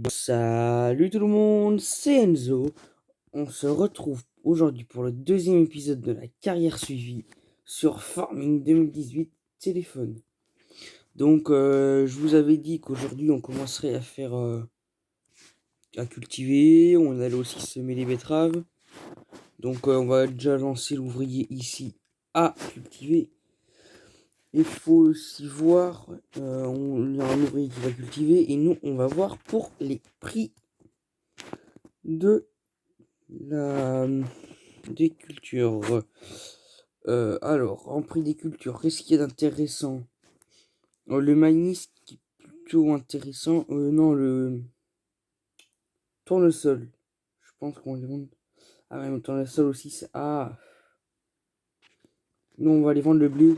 Salut tout le monde, c'est Enzo. On se retrouve aujourd'hui pour le deuxième épisode de la carrière suivie sur Farming 2018 téléphone. Donc, je vous avais dit qu'aujourd'hui on commencerait à faire, à cultiver, on allait aussi semer les betteraves. Donc, on va déjà lancer l'ouvrier ici à cultiver. Il faut aussi voir, il y a un ouvrier qui va cultiver et nous on va voir pour les prix de la des cultures. Alors, en prix des cultures, qu'est-ce qu'il y a d'intéressant? Le maïs qui est plutôt intéressant. Non, le tournesol. Je pense qu'on les vend. Ah ouais, le tournesol aussi, c'est. Ah, nous on va aller vendre le blé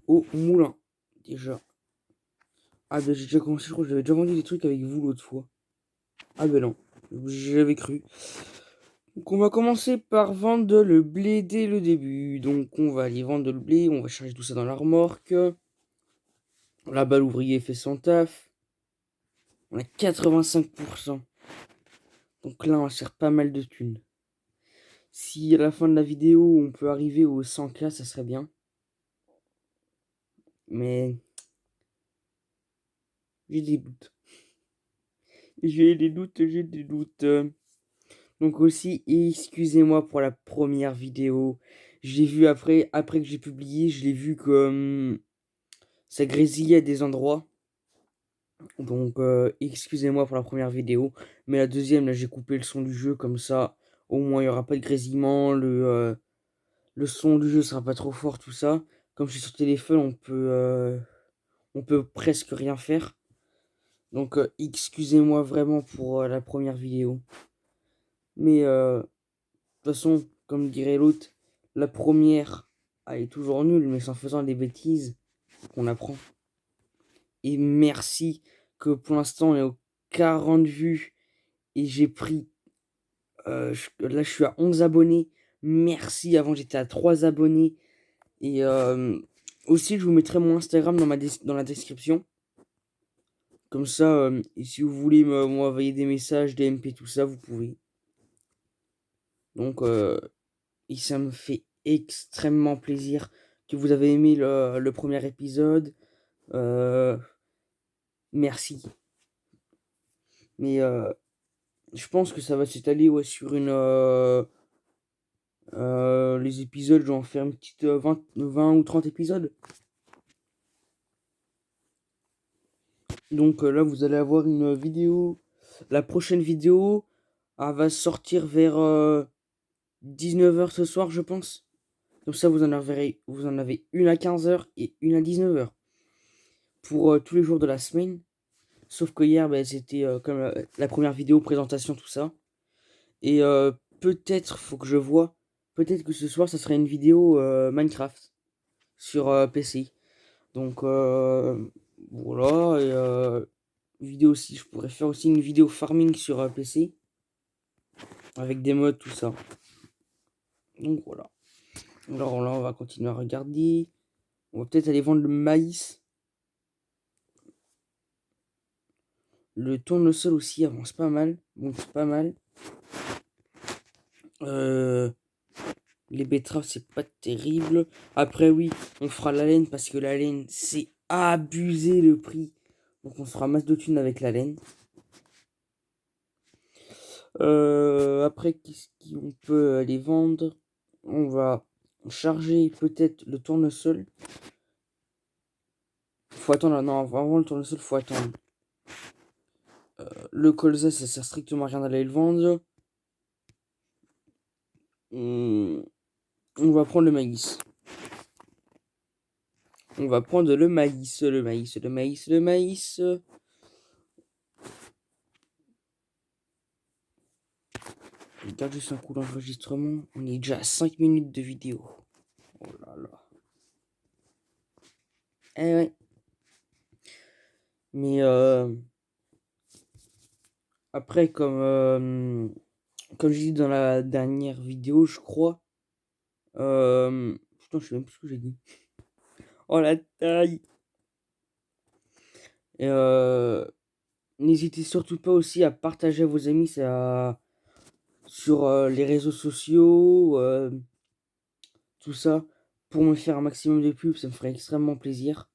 au moulin. Déjà. Ah, ben j'ai déjà commencé, je crois que j'avais déjà vendu des trucs avec vous l'autre fois. Ah, ben non, j'avais cru. Donc on va commencer par vendre le blé dès le début. Donc on va aller vendre le blé, on va charger tout ça dans la remorque. Là-bas l'ouvrier fait son taf. On a 85%. Donc là on va se faire pas mal de thunes. Si à la fin de la vidéo on peut arriver aux 100K, ça serait bien. Mais j'ai des doutes. J'ai des doutes. Donc aussi, excusez-moi pour la première vidéo. Je l'ai vu après que j'ai publié, je l'ai vu que ça grésillait à des endroits. Donc excusez-moi pour la première vidéo. Mais la deuxième, là j'ai coupé le son du jeu comme ça. Au moins il n'y aura pas de grésillement. Le son du jeu sera pas trop fort, tout ça. Comme je suis sur téléphone, on peut presque rien faire. Donc excusez-moi vraiment pour la première vidéo. Mais de toute façon, comme dirait l'autre, la première, elle est toujours nulle, mais c'est en faisant des bêtises qu'on apprend. Et merci que pour l'instant on est aux 40 vues et j'ai pris. Là je suis à 11 abonnés. Merci, avant j'étais à 3 abonnés. Et aussi je vous mettrai mon Instagram dans la description. Comme ça, et si vous voulez m'envoyer des messages, des MP, tout ça, vous pouvez. Donc, et ça me fait extrêmement plaisir que vous avez aimé le premier épisode. Euh, Merci. Mais je pense que ça va s'étaler, ouais, sur les épisodes. Je vais en faire une petite 20 ou 30 épisodes. Donc là, vous allez avoir une vidéo. La prochaine vidéo, elle va sortir vers 19h ce soir, je pense. Comme ça, vous en avez une à 15h et une à 19h. Pour tous les jours de la semaine. Sauf que hier, ben, c'était comme la première vidéo, présentation, tout ça. Et peut-être, faut que je vois, peut-être que ce soir, ça serait une vidéo Minecraft sur PC. Donc voilà. Et vidéo aussi, je pourrais faire aussi une vidéo farming sur PC. Avec des mods, tout ça. Donc voilà. Alors là, on va continuer à regarder. On va peut-être aller vendre le maïs. Le tournesol aussi avance pas mal. Bon, c'est pas mal. Les betteraves, c'est pas terrible. Après, oui, on fera la laine parce que la laine, c'est abusé le prix. Donc, on se fera masse de thunes avec la laine. Après, qu'est-ce qu'on peut aller vendre? On va charger peut-être le tournesol. Faut attendre. Non, vraiment, le tournesol, faut attendre. Le colza, ça sert strictement à rien d'aller le vendre. On va prendre le maïs. On va prendre le maïs, le maïs, le maïs, le maïs. Je regarde juste un coup d'enregistrement. On est déjà à 5 minutes de vidéo. Oh là là. Eh ouais. Mais après, comme j'ai dit dans la dernière vidéo, je crois. Putain, je sais même plus ce que j'ai dit. Oh la taille. Et n'hésitez surtout pas aussi à partager à vos amis ça, sur les réseaux sociaux, tout ça, pour me faire un maximum de pubs, ça me ferait extrêmement plaisir.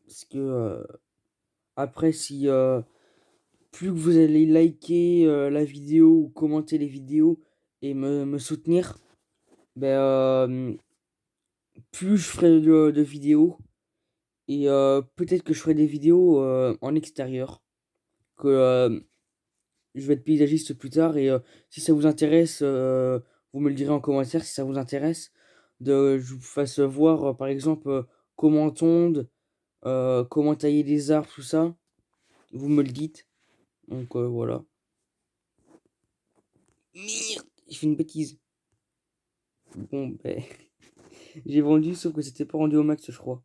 Parce que après, si plus que vous allez liker la vidéo ou commenter les vidéos et me soutenir, ben, plus je ferai de vidéos. Et peut-être que je ferai des vidéos en extérieur. Que je vais être paysagiste plus tard. Et si ça vous intéresse, vous me le direz en commentaire si ça vous intéresse. Je vous fasse voir, par exemple, comment tondre, comment tailler des arbres, tout ça. Vous me le dites. Donc voilà. Merde, j'ai fait une bêtise. Bon, ben, j'ai vendu, sauf que c'était pas rendu au max, je crois.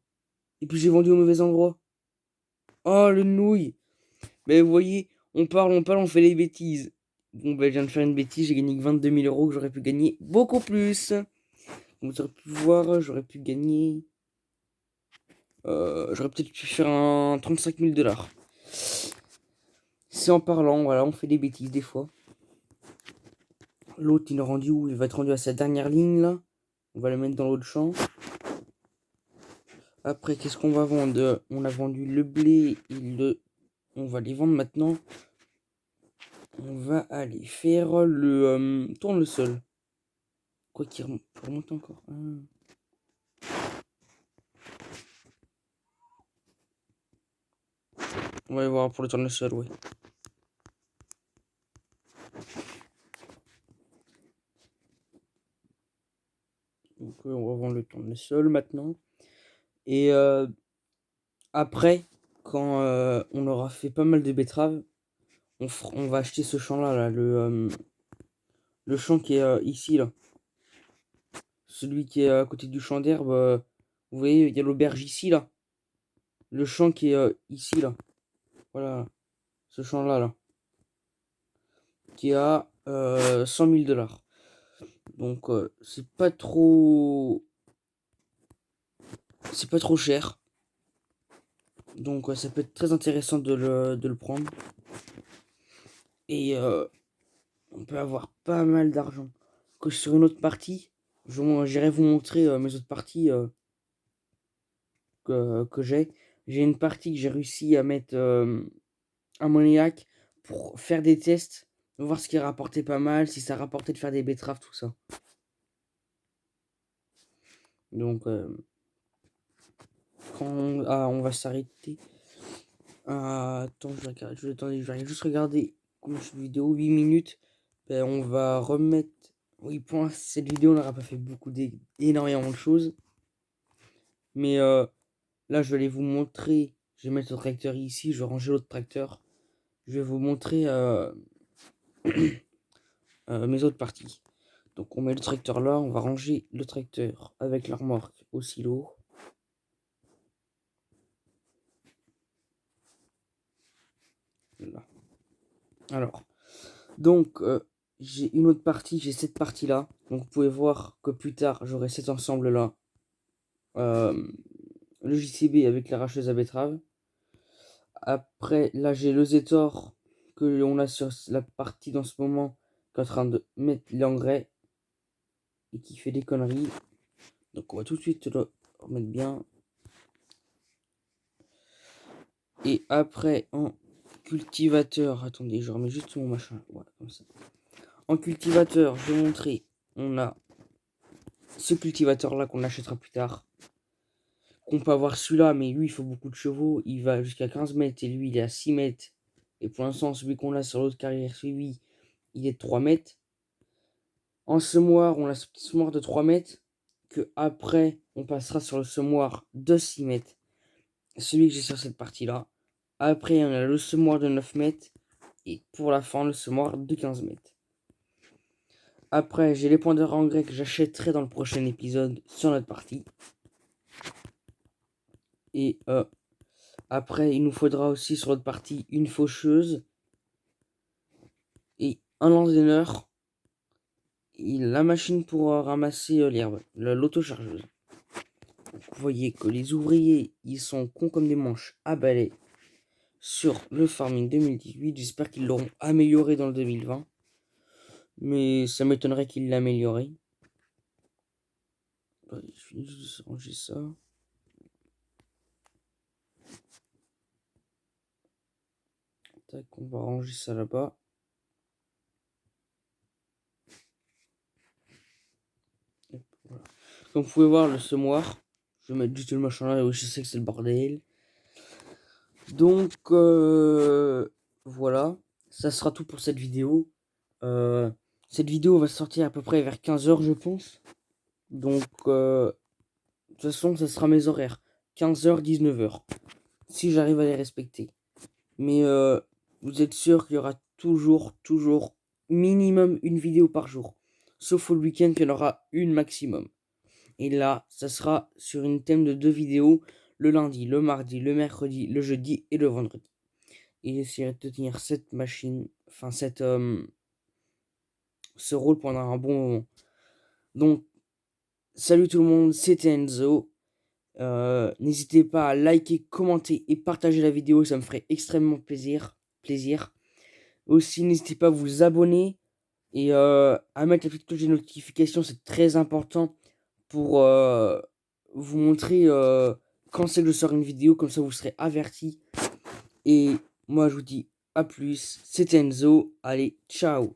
Et puis j'ai vendu au mauvais endroit. Oh, le nouille. Mais vous voyez, on parle, on fait des bêtises. Bon, ben, je viens de faire une bêtise, j'ai gagné que 22 000 euros, que j'aurais pu gagner beaucoup plus. Vous aurez pu voir, j'aurais pu gagner. J'aurais peut-être pu faire un 35 000 dollars. C'est en parlant, voilà, on fait des bêtises des fois. L'autre, il est rendu où? Il va être rendu à sa dernière ligne là. On va le mettre dans l'autre champ. Après, qu'est-ce qu'on va vendre? On a vendu le blé et le. On va les vendre maintenant. On va aller faire le tournesol. Quoi qu'il remonte encore. On va aller voir pour le tournesol, ouais. Donc on va vendre le tournesol maintenant. Et après, quand on aura fait pas mal de betteraves, on va acheter ce champ-là, là, le champ qui est ici, là. Celui qui est à côté du champ d'herbe. Vous voyez, il y a l'auberge ici, là. Le champ qui est ici, là. Voilà, ce champ-là, là. Qui a 100 000 dollars. Donc c'est pas trop. C'est pas trop cher. Donc ça peut être très intéressant de le prendre. Et on peut avoir pas mal d'argent. Que sur une autre partie, j'irai vous montrer mes autres parties que j'ai. J'ai une partie que j'ai réussi à mettre un monéac pour faire des tests, voir ce qui rapportait pas mal, si ça rapportait de faire des betteraves, tout ça. Donc quand on va s'arrêter. Attends, je vais juste regarder combien de vidéo, 8 minutes. Ben, on va remettre. Oui, pour cette vidéo, on n'aura pas fait énormément de choses. Mais là, je vais aller vous montrer. Je vais mettre le tracteur ici, je vais ranger l'autre tracteur. Je vais vous montrer mes autres parties. Donc, on met le tracteur là, on va ranger le tracteur avec la remorque au silo. Là. Alors, donc, j'ai une autre partie, j'ai cette partie-là. Donc, vous pouvez voir que plus tard, j'aurai cet ensemble-là. Le JCB avec l'arracheuse à betterave. Après, là, j'ai le Zetor que l'on a sur la partie dans ce moment qui est en train de mettre l'engrais et qui fait des conneries. Donc, on va tout de suite le remettre bien. Et après, en cultivateur, attendez, je remets juste mon machin. Voilà, comme ça. En cultivateur, je vais montrer. On a ce cultivateur là qu'on achètera plus tard. On peut avoir celui-là, mais lui il faut beaucoup de chevaux. Il va jusqu'à 15 mètres et lui il est à 6 mètres. Et pour l'instant, celui qu'on a sur l'autre carrière suivi, il est de 3 mètres. En semoir, on a ce petit semoir de 3 mètres. Que après, on passera sur le semoir de 6 mètres. Celui que j'ai sur cette partie-là. Après, on a le semoir de 9 mètres. Et pour la fin, le semoir de 15 mètres. Après, j'ai les pointeurs engrais que j'achèterai dans le prochain épisode sur notre partie. Et après, il nous faudra aussi sur notre partie une faucheuse et un lance-denneur et la machine pour ramasser l'herbe, l'autochargeuse. vous voyez que les ouvriers, ils sont cons comme des manches à balai sur le Farming 2018. J'espère qu'ils l'auront amélioré dans le 2020. Mais ça m'étonnerait qu'ils l'aient amélioré. Je finis juste de ranger ça. Tac, on va ranger ça là-bas. Voilà. Comme vous pouvez voir, le semoir. Je vais mettre juste le machin là où je sais que c'est le bordel. Donc, voilà. Ça sera tout pour cette vidéo. Cette vidéo va sortir à peu près vers 15h, je pense. Donc, de toute façon, ça sera mes horaires. 15h, 19h. Si j'arrive à les respecter. Mais vous êtes sûr qu'il y aura toujours minimum une vidéo par jour. Sauf au week-end qu'il y en aura une maximum. Et là, ça sera sur une thème de 2 vidéos. Le lundi, le mardi, le mercredi, le jeudi et le vendredi. Et j'essaierai de tenir cette machine, enfin ce rôle pendant un bon moment. Donc, salut tout le monde, c'était Enzo. N'hésitez pas à liker, commenter et partager la vidéo, ça me ferait extrêmement plaisir. Aussi, n'hésitez pas à vous abonner et à mettre la petite cloche de notification, c'est très important pour vous montrer quand c'est que je sors une vidéo, comme ça vous serez avertis. Et moi je vous dis à plus, c'était Enzo, allez, ciao.